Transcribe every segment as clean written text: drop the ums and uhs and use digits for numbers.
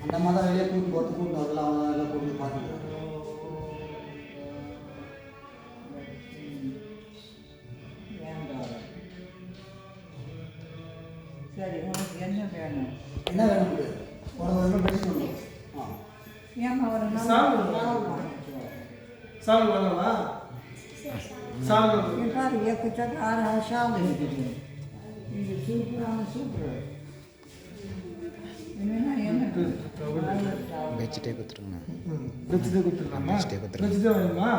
அந்த மாதிரி வெளியே கூட்டு போட்டு கூட்டு வரலாம் அவங்க எல்லாம் கூட்டு பார்த்துக்கலாம். சரி, உனக்கு என்ன வேணும்? என்ன வேணும்? ஒரு பேசணும். ஏமா ஒரு சாமி வாங்கவா? சாமி பாரு எக்கச்சக்க ஆறு சாமி இருக்குது. இது சூப்பரான சூப்பர். பெட்ஷீட்டே கொடுத்துருங்க. பெட்ஷீட்டே கொடுத்துருக்காமா? பெட்ஷீட்டே வேணுமா?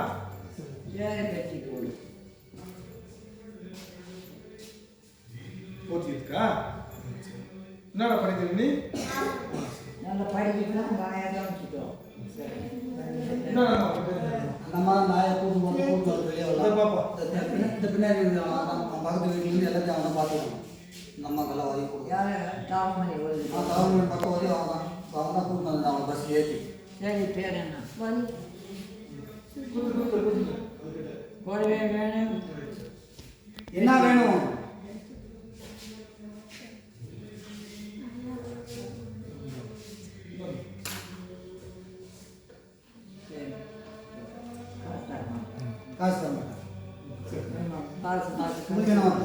சரி, பெட்ஷீட் கொடு. போத்தி இருக்கா? என்னடா படிக்கிற நீ? நல்லா படிக்கலாம், வாயாக தான் வச்சுட்டோம். நம்ம நாயை கூட்டு போட்டு கூட்டு வர வெளியே வரலாம். இந்த பின்னாடி பக்கத்து வீட்டுலேருந்து எல்லாத்தையும் அவனை பார்த்துக்கணும். நம்மக்கெல்லாம் உதவி கொடுக்கும். யார் டாமணி வருது? கவர்மெண்ட் பக்கம் உதவி அவன் தான் கூட்டு வந்து அவனை பஸ் ஏற்றி. சரி, பேர் என்ன? கூடவே வேணும். என்ன வேணும்? காசு தர மாட்டேன். உங்களுக்கு என்ன வாங்க?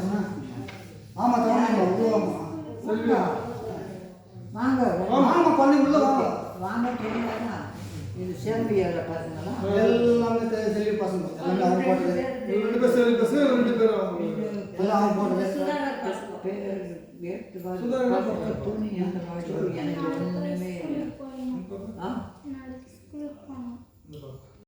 ஆமாம் தரணும். வாங்க ஆமாம் பண்ணி உள்ள வாங்க. வாங்க தெரியாதா? இது செல்வியோட பசங்களா? எல்லாமே செல்வி பசங்க. எல்லாமே அவங்க போட்டது. ரெண்டு பேர் செல்வி பசங்க, ரெண்டு பேர் அவங்க. எல்லாம் அவங்க போட்டது. துணி அந்த மாதிரி எனக்கு ஒன்றுமே இல்லை.